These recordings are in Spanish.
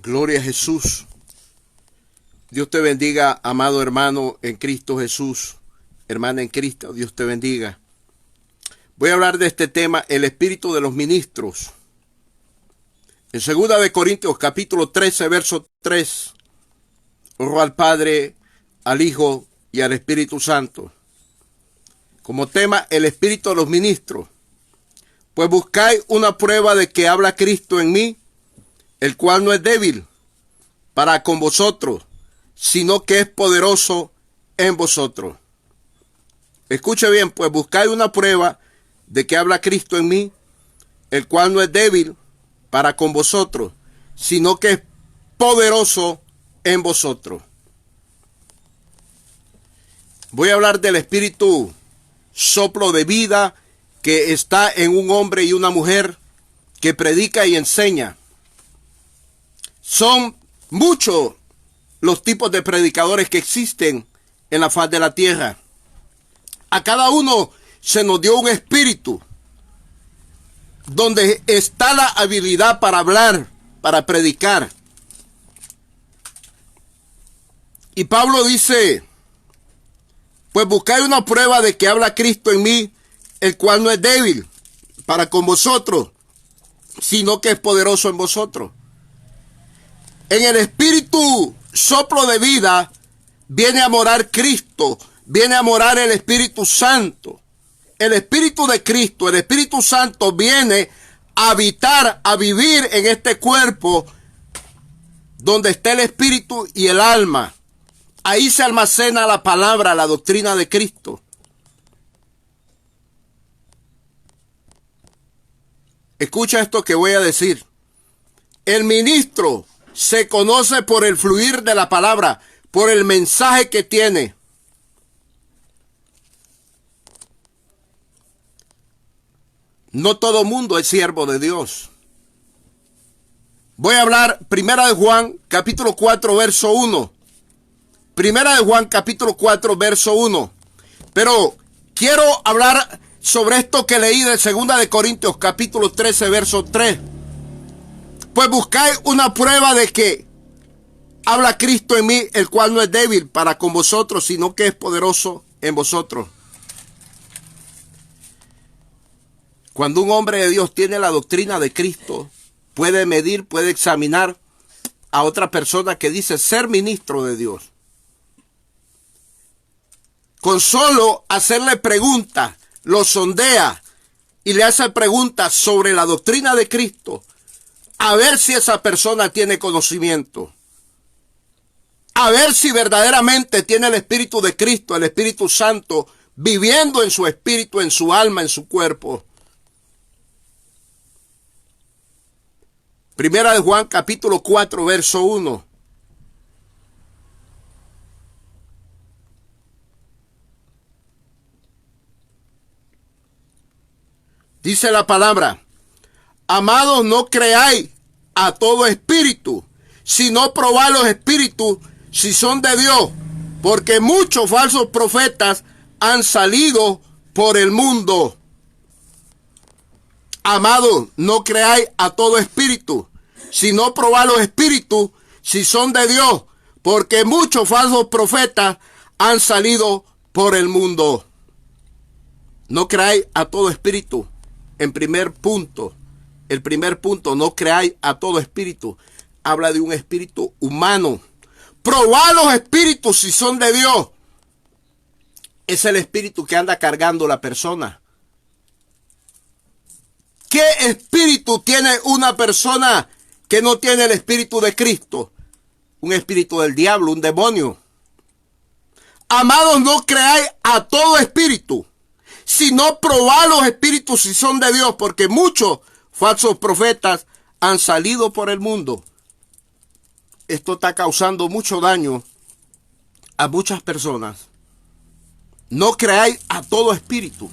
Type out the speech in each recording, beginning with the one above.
Gloria a Jesús. Dios te bendiga, amado hermano en Cristo Jesús, hermana en Cristo, Dios te bendiga. Voy a hablar de este tema, el espíritu de los ministros. En 2 de Corintios capítulo 13, verso 3, oro al Padre, al Hijo y al Espíritu Santo. Como tema, el espíritu de los ministros. Pues buscáis una prueba de que habla Cristo en mí, el cual no es débil para con vosotros, sino que es poderoso en vosotros. Escuche bien, pues buscáis una prueba de que habla Cristo en mí, el cual no es débil para con vosotros, sino que es poderoso en vosotros. Voy a hablar del espíritu soplo de vida que está en un hombre y una mujer que predica y enseña. Son muchos los tipos de predicadores que existen en la faz de la tierra. A cada uno se nos dio un espíritu donde está la habilidad para hablar, para predicar. Y Pablo dice, pues buscáis una prueba de que habla Cristo en mí, el cual no es débil para con vosotros, sino que es poderoso en vosotros. En el espíritu soplo de vida viene a morar Cristo, viene a morar el Espíritu Santo. El Espíritu de Cristo, el Espíritu Santo viene a habitar, a vivir en este cuerpo donde está el espíritu y el alma. Ahí se almacena la palabra, la doctrina de Cristo. Escucha esto que voy a decir. El ministro se conoce por el fluir de la palabra, por el mensaje que tiene. No todo mundo es siervo de Dios. Voy a hablar 1 de Juan, capítulo 4, verso 1. 1 de Juan, capítulo 4, verso 1. Pero quiero hablar sobre esto que leí de 2 de Corintios, capítulo 13, verso 3. Pues buscáis una prueba de que habla Cristo en mí, el cual no es débil para con vosotros, sino que es poderoso en vosotros. Cuando un hombre de Dios tiene la doctrina de Cristo, puede medir, puede examinar a otra persona que dice ser ministro de Dios. Con solo hacerle preguntas, lo sondea y le hace preguntas sobre la doctrina de Cristo, a ver si esa persona tiene conocimiento. A ver si verdaderamente tiene el Espíritu de Cristo, el Espíritu Santo, viviendo en su espíritu, en su alma, en su cuerpo. 1 de Juan, capítulo 4, verso 1. Dice la palabra, amados, no creáis a todo espíritu, sino probad los espíritus si son de Dios, porque muchos falsos profetas han salido por el mundo. Amados, no creáis a todo espíritu, sino probad los espíritus si son de Dios, porque muchos falsos profetas han salido por el mundo. No creáis a todo espíritu. En primer punto, el primer punto, no creáis a todo espíritu. Habla de un espíritu humano. Probad los espíritus si son de Dios. Es el espíritu que anda cargando la persona. ¿Qué espíritu tiene una persona que no tiene el espíritu de Cristo? Un espíritu del diablo, un demonio. Amados, no creáis a todo espíritu, sino probad los espíritus si son de Dios, porque muchos falsos profetas han salido por el mundo. Esto está causando mucho daño a muchas personas. No creáis a todo espíritu.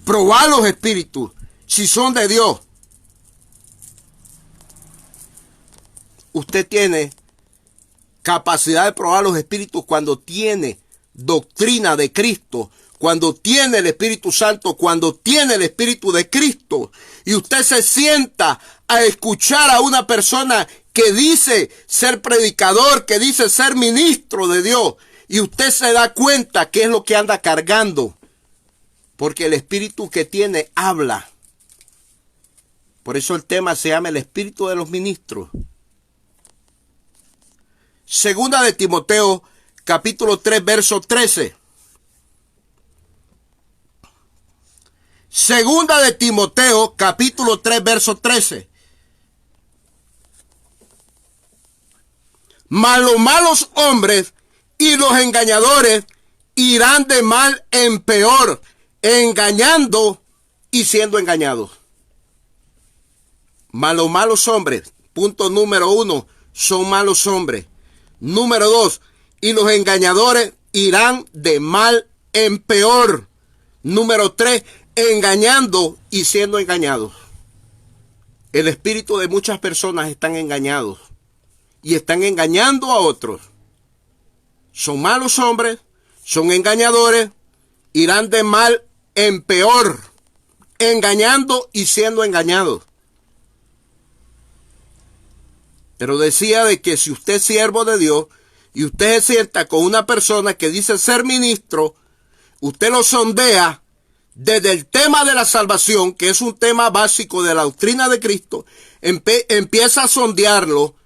Probad los espíritus si son de Dios. Usted tiene capacidad de probar los espíritus cuando tiene doctrina de Cristo, cuando tiene el Espíritu Santo, cuando tiene el Espíritu de Cristo, y usted se sienta a escuchar a una persona que dice ser predicador, que dice ser ministro de Dios, y usted se da cuenta qué es lo que anda cargando, porque el espíritu que tiene habla. Por eso el tema se llama el espíritu de los ministros. Segunda de Timoteo, capítulo 3, verso 13. Segunda de Timoteo, capítulo 3, verso 13. Mas los malos hombres y los engañadores irán de mal en peor, engañando y siendo engañados. Mas los malos hombres, punto número 1, son malos hombres. Número 2, y los engañadores irán de mal en peor. Número 3, engañando y siendo engañados. El espíritu de muchas personas están engañados y están engañando a otros. Son malos hombres, son engañadores, irán de mal en peor, engañando y siendo engañados. Pero decía de que si usted es siervo de Dios y usted se sienta con una persona que dice ser ministro, usted lo sondea desde el tema de la salvación, que es un tema básico de la doctrina de Cristo, empieza a sondearlo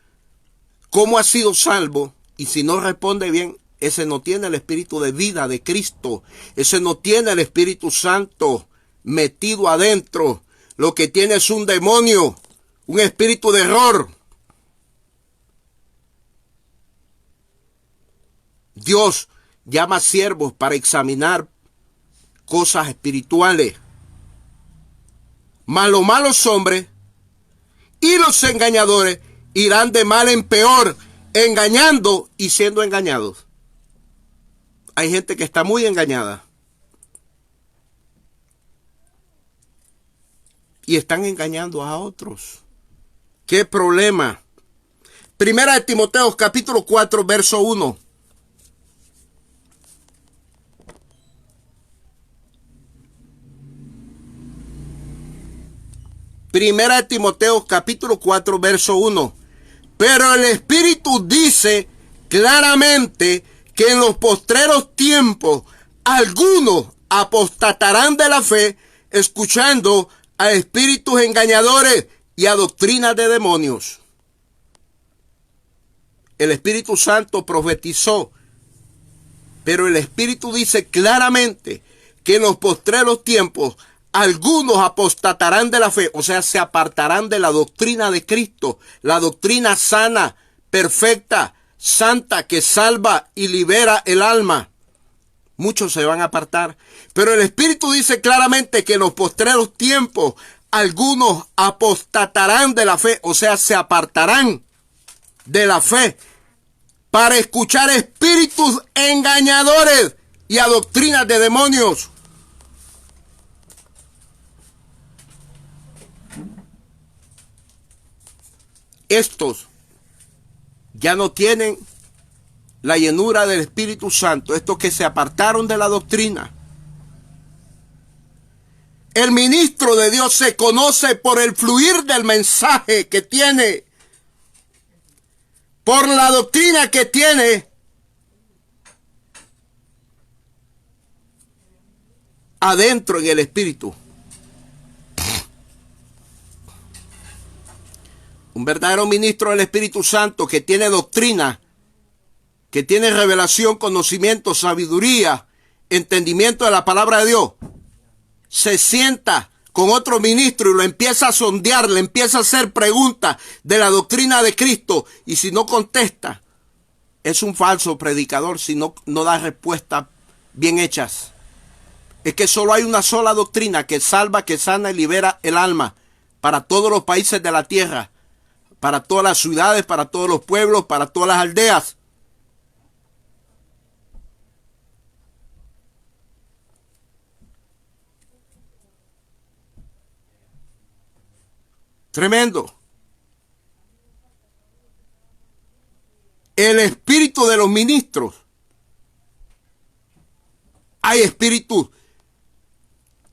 cómo ha sido salvo, y si no responde bien, ese no tiene el espíritu de vida de Cristo, ese no tiene el Espíritu Santo metido adentro, lo que tiene es un demonio, un espíritu de error. Dios llama siervos para examinar cosas espirituales. Mas los malos hombres y los engañadores irán de mal en peor, engañando y siendo engañados. Hay gente que está muy engañada y están engañando a otros. ¿Qué problema? Primera de Timoteo, capítulo 4, verso 1. Primera de Timoteo, capítulo 4, verso 1. Pero el Espíritu dice claramente que en los postreros tiempos algunos apostatarán de la fe, escuchando a espíritus engañadores y a doctrinas de demonios. El Espíritu Santo profetizó, pero el Espíritu dice claramente que en los postreros tiempos algunos apostatarán de la fe, o sea, se apartarán de la doctrina de Cristo, la doctrina sana, perfecta, santa, que salva y libera el alma. Muchos se van a apartar, pero el Espíritu dice claramente que en los postreros tiempos algunos apostatarán de la fe, o sea, se apartarán de la fe para escuchar espíritus engañadores y a doctrinas de demonios. Estos ya no tienen la llenura del Espíritu Santo, estos que se apartaron de la doctrina. El ministro de Dios se conoce por el fluir del mensaje que tiene, por la doctrina que tiene, adentro en el Espíritu. Un verdadero ministro del Espíritu Santo que tiene doctrina, que tiene revelación, conocimiento, sabiduría, entendimiento de la palabra de Dios, se sienta con otro ministro y lo empieza a sondear, le empieza a hacer preguntas de la doctrina de Cristo, y si no contesta, es un falso predicador, si no da respuestas bien hechas. Es que solo hay una sola doctrina que salva, que sana y libera el alma para todos los países de la tierra, para todas las ciudades, para todos los pueblos, para todas las aldeas. Tremendo. El espíritu de los ministros. Hay espíritus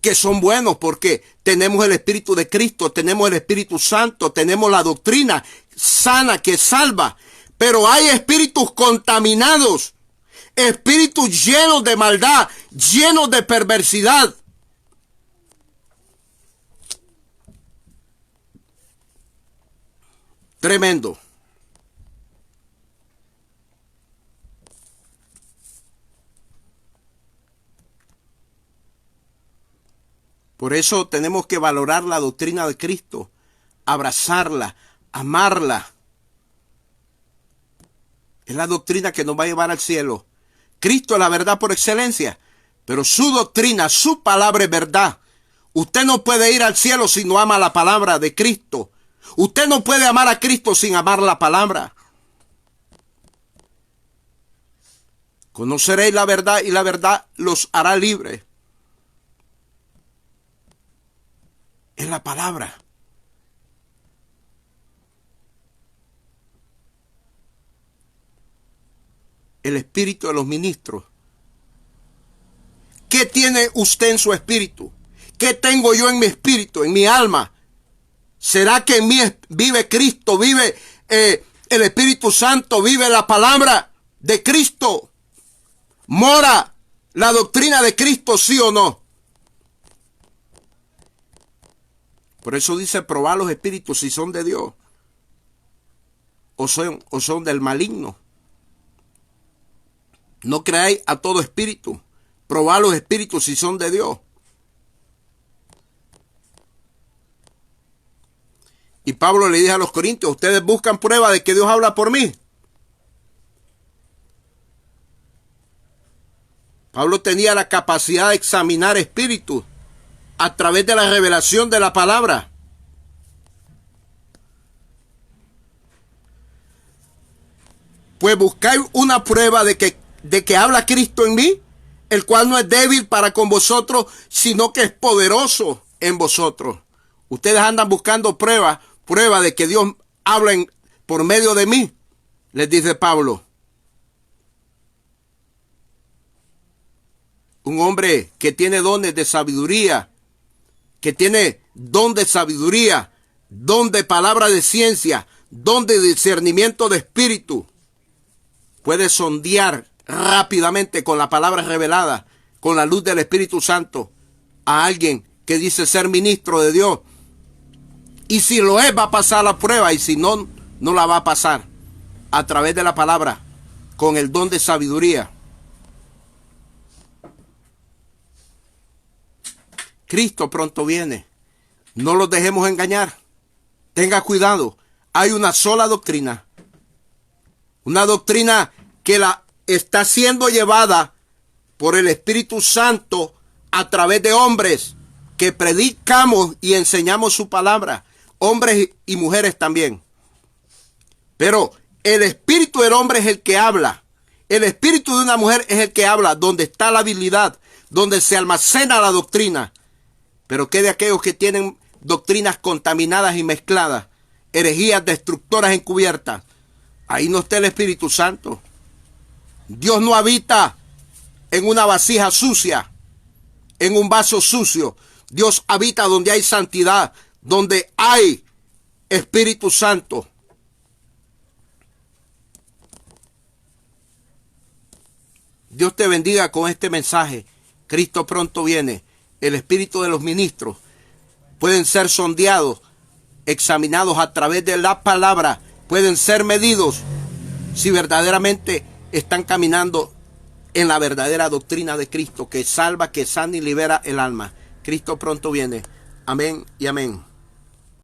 que son buenos porque tenemos el Espíritu de Cristo, tenemos el Espíritu Santo, tenemos la doctrina, sana, que salva. Pero hay espíritus contaminados, espíritus llenos de maldad, llenos de perversidad. Tremendo. Por eso tenemos que valorar la doctrina de Cristo, abrazarla, amarla. Es la doctrina que nos va a llevar al cielo. Cristo es la verdad por excelencia, pero su doctrina, su palabra es verdad. Usted no puede ir al cielo si no ama la palabra de Cristo. Usted no puede amar a Cristo sin amar la palabra. Conoceréis la verdad y la verdad los hará libres. Es la palabra. El espíritu de los ministros. ¿Qué tiene usted en su espíritu? ¿Qué tengo yo en mi espíritu, en mi alma? ¿Será que en mí vive Cristo, vive el Espíritu Santo, vive la palabra de Cristo? ¿Mora la doctrina de Cristo, sí o no? Por eso dice, probar los espíritus si son de Dios o son del maligno. No creáis a todo espíritu. Probad los espíritus si son de Dios. Y Pablo le dice a los corintios, ustedes buscan prueba de que Dios habla por mí. Pablo tenía la capacidad de examinar espíritus a través de la revelación de la palabra. Pues buscáis una prueba de que habla Cristo en mí, el cual no es débil para con vosotros, sino que es poderoso en vosotros. Ustedes andan buscando prueba de que Dios habla por medio de mí, les dice Pablo. Un hombre que tiene dones de sabiduría, que tiene don de sabiduría, don de palabra de ciencia, don de discernimiento de espíritu, puede sondear rápidamente con la palabra revelada, con la luz del Espíritu Santo, a alguien que dice ser ministro de Dios. Y si lo es, va a pasar la prueba, y si no, no la va a pasar. A través de la palabra, con el don de sabiduría. Cristo pronto viene. No los dejemos engañar. Tenga cuidado. Hay una sola doctrina. Una doctrina que está siendo llevada por el Espíritu Santo a través de hombres que predicamos y enseñamos su palabra. Hombres y mujeres también. Pero el espíritu del hombre es el que habla. El espíritu de una mujer es el que habla, donde está la habilidad, donde se almacena la doctrina. Pero ¿qué de aquellos que tienen doctrinas contaminadas y mezcladas? Herejías destructoras encubiertas. Ahí no está el Espíritu Santo. Dios no habita en una vasija sucia, en un vaso sucio. Dios habita donde hay santidad, donde hay Espíritu Santo. Dios te bendiga con este mensaje. Cristo pronto viene. El espíritu de los ministros pueden ser sondeados, examinados a través de la palabra, pueden ser medidos si verdaderamente están caminando en la verdadera doctrina de Cristo, que salva, que sana y libera el alma. Cristo pronto viene. Amén y amén.